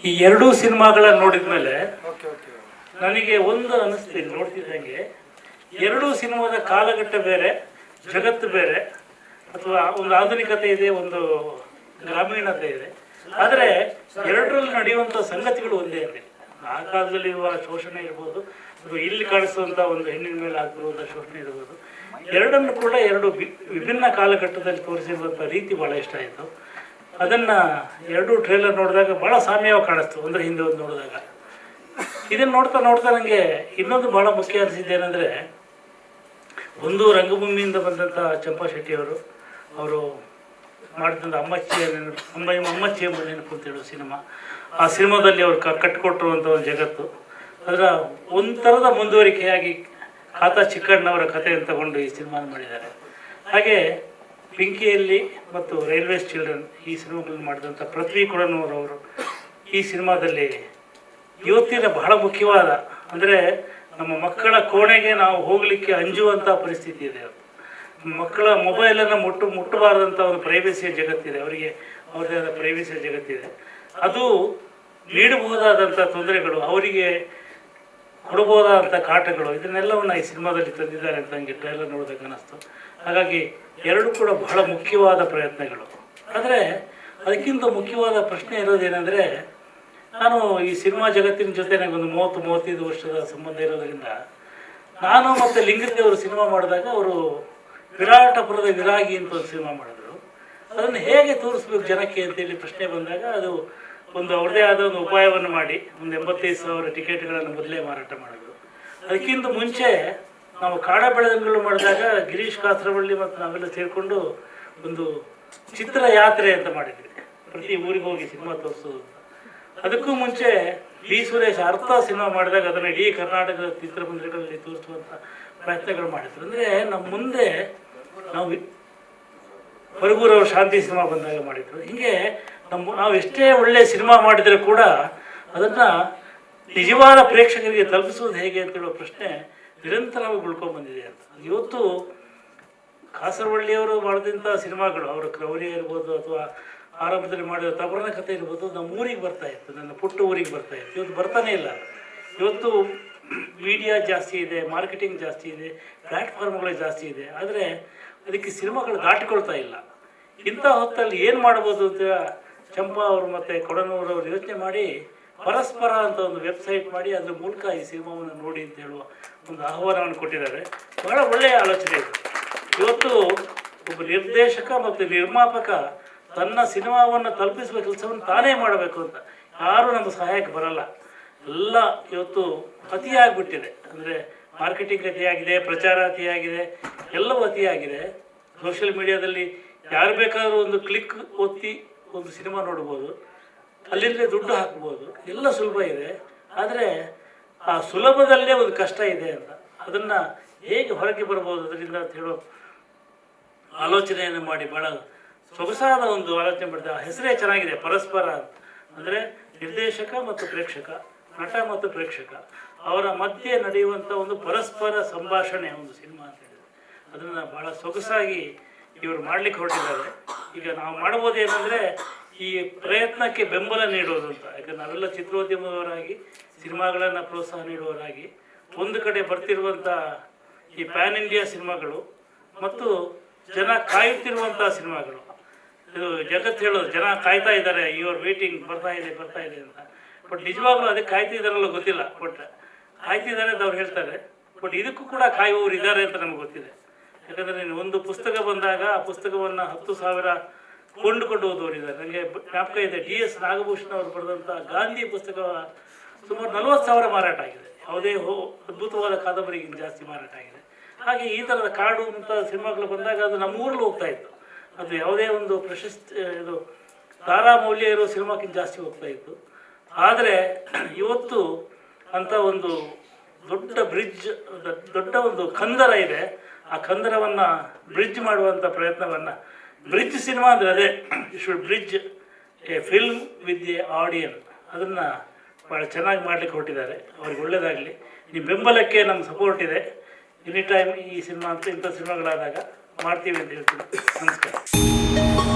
ಈ ಎರಡೂ ಸಿನಿಮಾಗಳನ್ನ ನೋಡಿದ ಮೇಲೆ ನನಗೆ ಒಂದು ಅನಿಸ್ತೀನಿ, ನೋಡ್ತಿದ್ದಂಗೆ ಎರಡೂ ಸಿನಿಮಾದ ಕಾಲಘಟ್ಟ ಬೇರೆ, ಜಗತ್ತು ಬೇರೆ, ಅಥವಾ ಒಂದು ಆಧುನಿಕತೆ ಇದೆ, ಒಂದು ಗ್ರಾಮೀಣತೆ ಇದೆ. ಆದರೆ ಎರಡರಲ್ಲಿ ನಡೆಯುವಂಥ ಸಂಗತಿಗಳು ಒಂದೇ ಇರಲಿ. ಆ ಕಾಲದಲ್ಲಿ ಇರುವ ಶೋಷಣೆ ಇರ್ಬೋದು, ಅಥವಾ ಇಲ್ಲಿ ಕಾಣಿಸುವಂಥ ಒಂದು ಹೆಣ್ಣಿನ ಮೇಲೆ ಆಗ್ತಿರುವಂಥ ಶೋಷಣೆ ಇರ್ಬೋದು, ಎರಡನ್ನು ಕೂಡ ಎರಡು ವಿಭಿನ್ನ ಕಾಲಘಟ್ಟದಲ್ಲಿ ತೋರಿಸಿರುವಂಥ ರೀತಿ ಭಾಳ ಇಷ್ಟ ಆಯಿತು. ಅದನ್ನು ಎರಡೂ ಟ್ರೇಲರ್ ನೋಡಿದಾಗ ಭಾಳ ಸಾಮ್ಯವಾಗಿ ಕಾಣಿಸ್ತು, ಒಂದರ ಹಿಂದೆ ಒಂದು ನೋಡಿದಾಗ. ಇದನ್ನು ನೋಡ್ತಾ ನೋಡ್ತಾ ನನಗೆ ಇನ್ನೊಂದು ಭಾಳ ಮುಖ್ಯ ಅನಿಸಿದ್ದೇನೆಂದರೆ, ಒಂದು ರಂಗಭೂಮಿಯಿಂದ ಬಂದಂಥ ಚಂಪಾ ಶೆಟ್ಟಿಯವರು ಅವರು ಮಾಡಿದಂಥ ಅಮ್ಮಚ್ಚಿ ಎಂಬ ನೆನಪು ಅಂತೇಳೋ ಸಿನಿಮಾ, ಆ ಸಿನಿಮಾದಲ್ಲಿ ಅವರು ಕಟ್ಟಿಕೊಟ್ಟಿರುವಂಥ ಒಂದು ಜಗತ್ತು, ಅದರ ಒಂಥರದ ಮುಂದುವರಿಕೆಯಾಗಿ ಖಾತಾ ಚಿಕ್ಕಣ್ಣವರ ಕಥೆಯನ್ನು ತಗೊಂಡು ಈ ಸಿನಿಮಾನ ಮಾಡಿದ್ದಾರೆ. ಹಾಗೆ ಪಿಂಕಿಯಲ್ಲಿ ಮತ್ತು ರೈಲ್ವೇಸ್ ಚಿಲ್ಡ್ರನ್ ಈ ಸಿನಿಮಾಗಳನ್ನು ಮಾಡಿದಂಥ ಪೃಥ್ವಿ ಕೊಡನೂರವರು ಈ ಸಿನಿಮಾದಲ್ಲಿ ಇವತ್ತಿನ ಬಹಳ ಮುಖ್ಯವಾದ, ಅಂದರೆ ನಮ್ಮ ಮಕ್ಕಳ ಕೋಣೆಗೆ ನಾವು ಹೋಗಲಿಕ್ಕೆ ಅಂಜುವಂಥ ಪರಿಸ್ಥಿತಿ ಇದೆ. ಮಕ್ಕಳ ಮೊಬೈಲನ್ನು ಮುಟ್ಟಬಾರದಂಥ ಒಂದು ಪ್ರೈವೇಸಿಯ ಜಗತ್ತಿದೆ, ಅವರಿಗೆ ಅವರದೇ ಆದ ಪ್ರೈವೇಸಿಯ ಜಗತ್ತಿದೆ. ಅದು ನೀಡಬಹುದಾದಂಥ ತೊಂದರೆಗಳು, ಅವರಿಗೆ ಕೊಡಬಹುದಾದಂಥ ಕಾಟಗಳು, ಇದನ್ನೆಲ್ಲವನ್ನು ಈ ಸಿನಿಮಾದಲ್ಲಿ ತಂದಿದ್ದಾರೆ ಅಂತ ನನಗೆ ಟ್ರೈಲರ್ ನೋಡಿದಾಗ ಅನ್ನಿಸ್ತು. ಹಾಗಾಗಿ ಎರಡು ಕೂಡ ಬಹಳ ಮುಖ್ಯವಾದ ಪ್ರಯತ್ನಗಳು. ಆದರೆ ಅದಕ್ಕಿಂತ ಮುಖ್ಯವಾದ ಪ್ರಶ್ನೆ ಇರೋದೇನೆಂದರೆ, ನಾನು ಈ ಸಿನಿಮಾ ಜಗತ್ತಿನ ಜೊತೆ ನನಗೊಂದು 30-35 ವರ್ಷದ ಸಂಬಂಧ ಇರೋದರಿಂದ, ನಾನು ಮತ್ತು ಲಿಂಗದೇವರು ಸಿನಿಮಾ ಮಾಡಿದಾಗ ಅವರು ವಿರಾಟಪುರದ ವಿರಾಗಿ ಅಂತ ಒಂದು ಸಿನಿಮಾ ಮಾಡಿದ್ರು. ಅದನ್ನು ಹೇಗೆ ತೋರಿಸ್ಬೇಕು ಜನಕ್ಕೆ ಅಂತೇಳಿ ಪ್ರಶ್ನೆ ಬಂದಾಗ, ಅದು ಒಂದು ಅವ್ರದ್ದೇ ಆದ ಒಂದು ಉಪಾಯವನ್ನು ಮಾಡಿ ಒಂದು 85,000 ಟಿಕೆಟ್ಗಳನ್ನು ಮೊದಲೇ ಮಾರಾಟ ಮಾಡಿದ್ರು. ಅದಕ್ಕಿಂತ ಮುಂಚೆ ನಾವು ಕಾಡ ಬೆಳೆದಂಗಳು ಮಾಡಿದಾಗ ಗಿರೀಶ್ ಕಾಸರವಳ್ಳಿ ಮತ್ತು ನಾವೆಲ್ಲ ಸೇರಿಕೊಂಡು ಒಂದು ಚಿತ್ರ ಯಾತ್ರೆ ಅಂತ ಮಾಡಿದ್ವಿ, ಪ್ರತಿ ಊರಿಗೆ ಹೋಗಿ ಸಿನಿಮಾ ತೋರಿಸೋದು. ಅದಕ್ಕೂ ಮುಂಚೆ ಬಿ ಸುರೇಶ್ ಅರ್ಥ ಸಿನಿಮಾ ಮಾಡಿದಾಗ ಅದನ್ನು ಇಡೀ ಕರ್ನಾಟಕದ ಚಿತ್ರಮಂದಿರಗಳಲ್ಲಿ ತೋರಿಸುವಂಥ ಪ್ರಯತ್ನಗಳು ಮಾಡಿದ್ರು. ಅಂದರೆ ನಮ್ಮ ಮುಂದೆ ನಾವು ಹೊರಗೂರವ್ರ ಶಾಂತಿ ಸಿನಿಮಾ ಬಂದಾಗ ಮಾಡಿದ್ರು. ಹೀಗೆ ನಾವು ಎಷ್ಟೇ ಒಳ್ಳೆಯ ಸಿನಿಮಾ ಮಾಡಿದರೆ ಕೂಡ ಅದನ್ನು ನಿಜವಾದ ಪ್ರೇಕ್ಷಕರಿಗೆ ತಲುಪಿಸೋದು ಹೇಗೆ ಅಂತೇಳುವ ಪ್ರಶ್ನೆ ನಿರಂತರವಾಗಿ ಉಳ್ಕೊಂಡ್ಬಂದಿದೆ ಅಂತ. ಇವತ್ತು ಕಾಸರವಳ್ಳಿಯವರು ಮಾಡಿದಂಥ ಸಿನಿಮಾಗಳು, ಅವರ ಕ್ರೌರ್ಯ ಇರ್ಬೋದು ಅಥವಾ ಆರಂಭದಲ್ಲಿ ಮಾಡಿದ ತಬರನ ಕಥೆ ಇರ್ಬೋದು, ನಮ್ಮ ಊರಿಗೆ ಬರ್ತಾಯಿತ್ತು, ನನ್ನ ಪುಟ್ಟ ಊರಿಗೆ ಬರ್ತಾಯಿತ್ತು. ಇವತ್ತು ಬರ್ತಾನೆ ಇಲ್ಲ. ಇವತ್ತು ಮೀಡಿಯಾ ಜಾಸ್ತಿ ಇದೆ, ಮಾರ್ಕೆಟಿಂಗ್ ಜಾಸ್ತಿ ಇದೆ, ಪ್ಲ್ಯಾಟ್ಫಾರ್ಮ್ಗಳು ಜಾಸ್ತಿ ಇದೆ, ಆದರೆ ಅದಕ್ಕೆ ಸಿನಿಮಾಗಳು ದಾಟಿಕೊಳ್ತಾ ಇಲ್ಲ. ಇಂಥ ಹೊತ್ತಲ್ಲಿ ಏನು ಮಾಡ್ಬೋದು ಅಂತ ಚಂಪಾ ಅವರು ಮತ್ತು ಕೊಡನೂರವರು ಯೋಚನೆ ಮಾಡಿ ಪರಸ್ಪರ ಅಂತ ಒಂದು ವೆಬ್ಸೈಟ್ ಮಾಡಿ ಅದ್ರ ಮೂಲಕ ಈ ಸಿನಿಮಾವನ್ನು ನೋಡಿ ಅಂತ ಹೇಳುವ ಒಂದು ಆಹ್ವಾನವನ್ನು ಕೊಟ್ಟಿದ್ದಾರೆ. ಬಹಳ ಒಳ್ಳೆಯ ಆಲೋಚನೆ ಇದೆ. ಇವತ್ತು ಒಬ್ಬ ನಿರ್ದೇಶಕ ಮತ್ತು ನಿರ್ಮಾಪಕ ತನ್ನ ಸಿನಿಮಾವನ್ನು ತಲುಪಿಸುವ ಕೆಲಸವನ್ನು ತಾನೇ ಮಾಡಬೇಕು ಅಂತ ಯಾರೂ ನಮ್ಮ ಸಹಾಯಕ್ಕೆ ಬರಲ್ಲ. ಎಲ್ಲ ಇವತ್ತು ಅತಿಯಾಗಿಬಿಟ್ಟಿದೆ. ಅಂದರೆ ಮಾರ್ಕೆಟಿಂಗ್ ಅತಿಯಾಗಿದೆ, ಪ್ರಚಾರ ಅತಿಯಾಗಿದೆ, ಎಲ್ಲವೂ ಅತಿಯಾಗಿದೆ. ಸೋಷಿಯಲ್ ಮೀಡಿಯಾದಲ್ಲಿ ಯಾರು ಬೇಕಾದರೂ ಒಂದು ಕ್ಲಿಕ್ ಒತ್ತಿ ಒಂದು ಸಿನಿಮಾ ನೋಡ್ಬೋದು, ಅಲ್ಲಿಂದಲೇ ದುಡ್ಡು ಹಾಕ್ಬೋದು, ಎಲ್ಲ ಸುಲಭ ಇದೆ. ಆದರೆ ಆ ಸುಲಭದಲ್ಲೇ ಒಂದು ಕಷ್ಟ ಇದೆ ಅಂತ, ಅದನ್ನು ಹೇಗೆ ಹೊರಗೆ ಬರ್ಬೋದು ಅದರಿಂದ ಅಂತ ಹೇಳೋ ಆಲೋಚನೆಯನ್ನು ಮಾಡಿ ಭಾಳ ಸೊಗಸಾದ ಒಂದು ಆಲೋಚನೆ ಮಾಡಿದೆ. ಆ ಹೆಸರೇ ಚೆನ್ನಾಗಿದೆ, ಪರಸ್ಪರ ಅಂತ. ಅಂದರೆ ನಿರ್ದೇಶಕ ಮತ್ತು ಪ್ರೇಕ್ಷಕ, ನಟ ಮತ್ತು ಪ್ರೇಕ್ಷಕ ಅವರ ಮಧ್ಯೆ ನಡೆಯುವಂಥ ಒಂದು ಪರಸ್ಪರ ಸಂಭಾಷಣೆ ಒಂದು ಸಿನಿಮಾ ಅಂತ ಹೇಳಿದೆ. ಅದನ್ನು ಭಾಳ ಸೊಗಸಾಗಿ ಇವರು ಮಾಡಲಿಕ್ಕೆ ಹೊರಟಿದ್ದಾರೆ. ಈಗ ನಾವು ಮಾಡ್ಬೋದೇನೆಂದರೆ ಈ ಪ್ರಯತ್ನಕ್ಕೆ ಬೆಂಬಲ ನೀಡೋದು ಅಂತ. ಯಾಕಂದ್ರೆ ನಾವೆಲ್ಲ ಚಿತ್ರೋದ್ಯಮದವರಾಗಿ ಸಿನಿಮಾಗಳನ್ನು ಪ್ರೋತ್ಸಾಹ ನೀಡುವವರಾಗಿ ಒಂದು ಕಡೆ ಬರ್ತಿರುವಂಥ ಈ ಪ್ಯಾನ್ ಇಂಡಿಯಾ ಸಿನಿಮಾಗಳು ಮತ್ತು ಜನ ಕಾಯುತ್ತಿರುವಂಥ ಸಿನಿಮಾಗಳು, ಇದು ಜಗತ್ತು ಹೇಳೋದು ಜನ ಕಾಯ್ತಾ ಇದ್ದಾರೆ, ಯುವರ್ ವೇಟಿಂಗ್, ಬರ್ತಾ ಇದೆ ಅಂತ. ಬಟ್ ನಿಜವಾಗ್ಲೂ ಅದಕ್ಕೆ ಕಾಯ್ತಿದ್ದಾರಲ್ಲ ಗೊತ್ತಿಲ್ಲ. ಬಟ್ ಕಾಯ್ತಿದ್ದಾರೆ ಅಂತ ಅವ್ರು ಹೇಳ್ತಾರೆ. ಬಟ್ ಇದಕ್ಕೂ ಕೂಡ ಕಾಯುವವರು ಇದ್ದಾರೆ ಅಂತ ನಮ್ಗೆ ಗೊತ್ತಿದೆ. ಯಾಕಂದರೆ ಒಂದು ಪುಸ್ತಕ ಬಂದಾಗ ಆ ಪುಸ್ತಕವನ್ನು 10,000 ಕೊಂಡುಕೊಂಡು ಹೋದವರಿದ್ದಾರೆ. ನನಗೆ ಜ್ಞಾಪಕ ಇದೆ, DS ನಾಗಭೂಷಣ ಅವರು ಬರೆದಂಥ ಗಾಂಧಿ ಪುಸ್ತಕ ಸುಮಾರು 40,000 ಮಾರಾಟ ಆಗಿದೆ. ಯಾವುದೇ ಅದ್ಭುತವಾದ ಕಾದಂಬರಿಗಿಂತ ಜಾಸ್ತಿ ಮಾರಾಟ ಆಗಿದೆ. ಹಾಗೆ ಈ ಥರದ ಕಾಡು ಅಂತ ಸಿನಿಮಾಗಳು ಬಂದಾಗ ಅದು ನಮ್ಮ ಊರಲ್ಲಿ ಹೋಗ್ತಾ ಇತ್ತು. ಅದು ಯಾವುದೇ ಒಂದು ಪ್ರಶಸ್ತಿ ಇದು ತಾರಾ ಮೌಲ್ಯ ಇರೋ ಸಿನಿಮಾಕ್ಕಿಂತ ಜಾಸ್ತಿ ಹೋಗ್ತಾ ಇತ್ತು. ಆದರೆ ಇವತ್ತು ಅಂಥ ಒಂದು ದೊಡ್ಡ ಬ್ರಿಡ್ಜ್, ದೊಡ್ಡ ಒಂದು ಕಂದರ ಇದೆ. ಆ ಕಂದರವನ್ನು ಬ್ರಿಡ್ಜ್ ಮಾಡುವಂಥ ಪ್ರಯತ್ನವನ್ನು, ಬ್ರಿಡ್ಜ್ ಸಿನಿಮಾ ಅಂದರೆ ಅದೇ, you should bridge a film with a audience, ಅದನ್ನು ಭಾಳ ಚೆನ್ನಾಗಿ ಮಾಡಲಿಕ್ಕೆ ಹೊರಟಿದ್ದಾರೆ. ಅವ್ರಿಗೆ ಒಳ್ಳೆಯದಾಗಲಿ. ನಿಮ್ಮ ಬೆಂಬಲಕ್ಕೆ ನಮ್ಮ ಸಪೋರ್ಟ್ ಇದೆ. ಎನಿ ಟೈಮ್ ಈ ಸಿನಿಮಾ ಅಂತ ಇಂಥ ಸಿನಿಮಾಗಳಾದಾಗ ಮಾಡ್ತೀವಿ ಅಂತ ಹೇಳ್ತೀನಿ. ನಮಸ್ಕಾರ.